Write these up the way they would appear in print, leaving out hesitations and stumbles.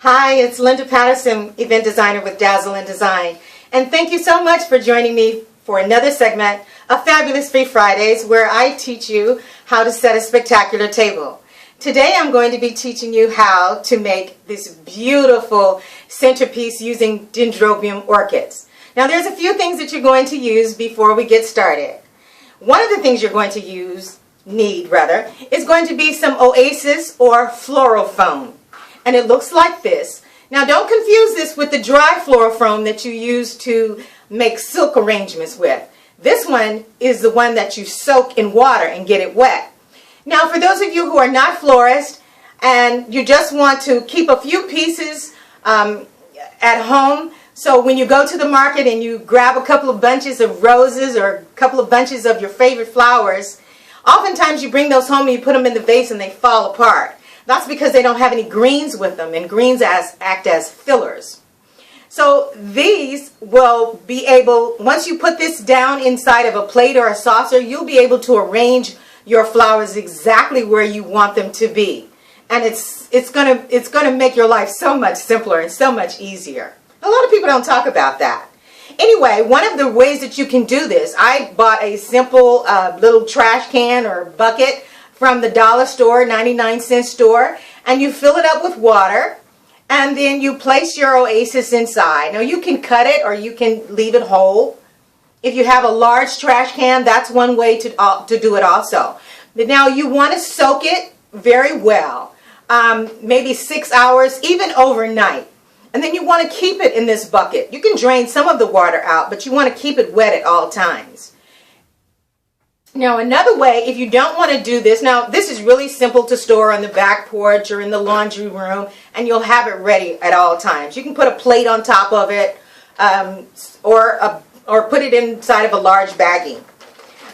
Hi, it's Linda Patterson, event designer with Dazzle and Design. And thank you so much for joining me for another segment of Fabulous Free Fridays, where I teach you how to set a spectacular table. Today I'm going to be teaching you how to make this beautiful centerpiece using Dendrobium Orchids. Now there's a few things that you're going to use before we get started. One of the things you're going to need is going to be some oasis or floral foam. And it looks like this. Now don't confuse this with the dry floral foam that you use to make silk arrangements with. This one is the one that you soak in water and get it wet. Now for those of you who are not florists and you just want to keep a few pieces at home, so when you go to the market and you grab a couple of bunches of roses or a couple of bunches of your favorite flowers, oftentimes you bring those home and you put them in the vase and they fall apart. That's because they don't have any greens with them, and greens act as fillers. So these will be able, once you put this down inside of a plate or a saucer, you'll be able to arrange your flowers exactly where you want them to be. And it's gonna make your life so much simpler and so much easier. A lot of people don't talk about that. Anyway, one of the ways that you can do this, I bought a simple little trash can or bucket from the dollar store, 99-cent store, and you fill it up with water, and then you place your oasis inside. Now you can cut it or you can leave it whole. If you have a large trash can, that's one way to do it also. But now you want to soak it very well, maybe 6 hours, even overnight. And then you want to keep it in this bucket. You can drain some of the water out, but you want to keep it wet at all times. Now another way, if you don't want to do this, now this is really simple to store on the back porch or in the laundry room, and you'll have it ready at all times. You can put a plate on top of it or put it inside of a large baggie.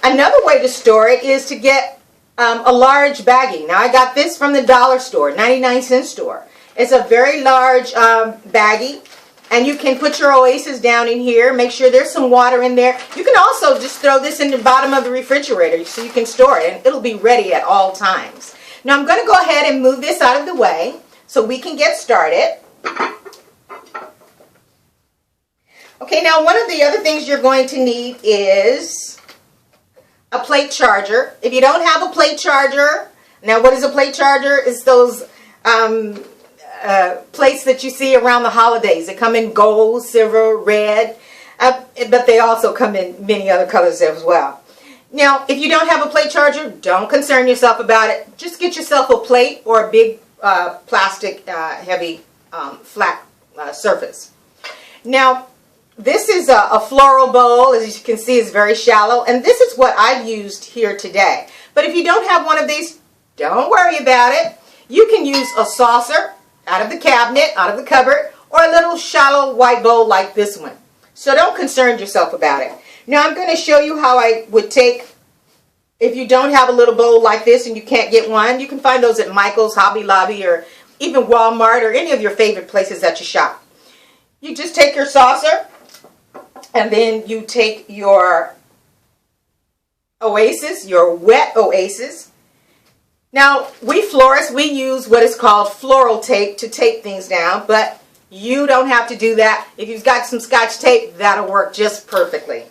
Another way to store it is to get a large baggie. Now I got this from the dollar store, 99-cent store. It's a very large baggie. And you can put your oasis down in here. Make sure there's some water in there. You can also just throw this in the bottom of the refrigerator so you can store it, and it'll be ready at all times. Now I'm going to go ahead and move this out of the way so we can get started. Okay, now one of the other things you're going to need is a plate charger. If you don't have a plate charger, now what is a plate charger? It's those plates that you see around the holidays. They come in gold, silver, red, but they also come in many other colors as well. Now, if you don't have a plate charger, don't concern yourself about it. Just get yourself a plate or a big plastic heavy flat surface. Now, this is a floral bowl. As you can see, it's very shallow, and this is what I've used here today. But if you don't have one of these, don't worry about it. You can use a saucer out of the cabinet, out of the cupboard, or a little shallow white bowl like this one. So don't concern yourself about it. Now I'm going to show you how I would take, if you don't have a little bowl like this and you can't get one, you can find those at Michael's, Hobby Lobby, or even Walmart, or any of your favorite places that you shop. You just take your saucer, and then you take your oasis, your wet oasis. Now, we florists, we use what is called floral tape to tape things down, but you don't have to do that. If you've got some Scotch tape, that'll work just perfectly.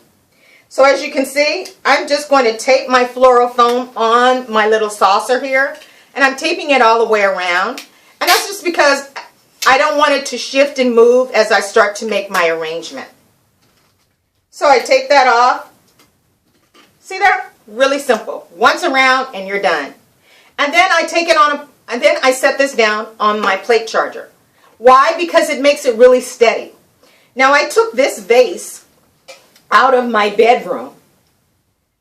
So as you can see, I'm just going to tape my floral foam on my little saucer here, and I'm taping it all the way around. And that's just because I don't want it to shift and move as I start to make my arrangement. So I take that off. See there? Really simple. Once around and you're done. And then I take it on and then I set this down on my plate charger. Why? Because it makes it really steady. Now I took this vase out of my bedroom.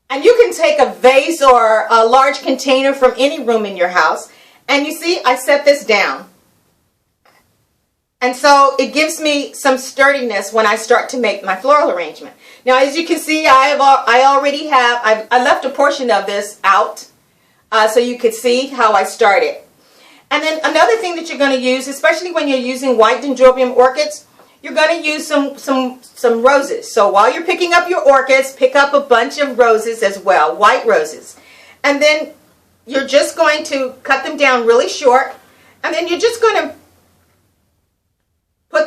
And you can take a vase or a large container from any room in your house. And you see, I set this down. And so it gives me some sturdiness when I start to make my floral arrangement. Now as you can see, I left a portion of this out. So you could see how I started. And then another thing that you're going to use, especially when you're using white Dendrobium orchids, you're going to use some roses. So while you're picking up your orchids, pick up a bunch of roses as well, white roses. And then you're just going to cut them down really short, and then you're just going to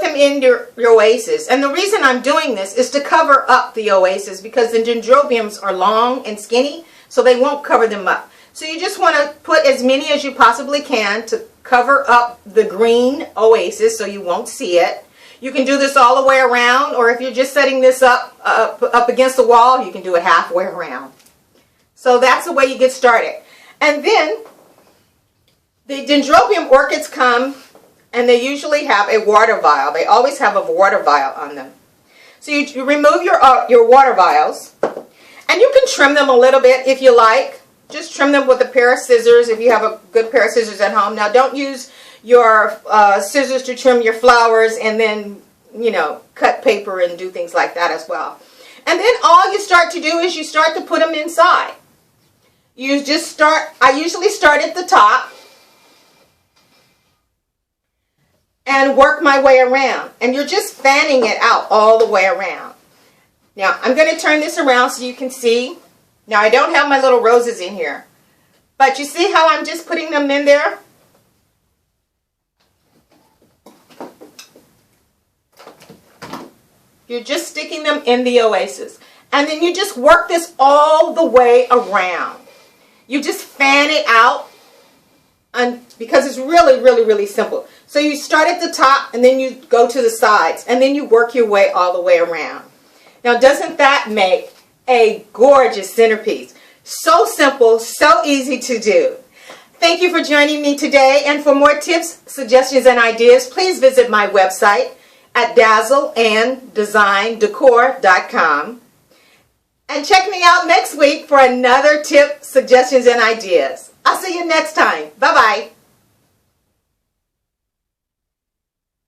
them in your oasis. And the reason I'm doing this is to cover up the oasis because the dendrobiums are long and skinny, so they won't cover them up. So you just want to put as many as you possibly can to cover up the green oasis so you won't see it. You can do this all the way around, or if you're just setting this up against the wall, you can do it halfway around. So that's the way you get started. And then the Dendrobium orchids come and they usually have a water vial. They always have a water vial on them. So you remove your water vials, and you can trim them a little bit if you like. Just trim them with a pair of scissors if you have a good pair of scissors at home. Now don't use your scissors to trim your flowers and then, you know, cut paper and do things like that as well. And then all you start to do is you start to put them inside. You just start, I usually start at the top and work my way around. And you're just fanning it out all the way around. Now I'm going to turn this around so you can see. Now I don't have my little roses in here. But you see how I'm just putting them in there? You're just sticking them in the oasis. And then you just work this all the way around. You just fan it out because it's really, really, really simple. So you start at the top and then you go to the sides and then you work your way all the way around. Now doesn't that make a gorgeous centerpiece? So simple, so easy to do. Thank you for joining me today, and for more tips, suggestions, and ideas, please visit my website at dazzleanddesignDecor.com. And check me out next week for another tip, suggestions, and ideas. I'll see you next time. Bye-bye.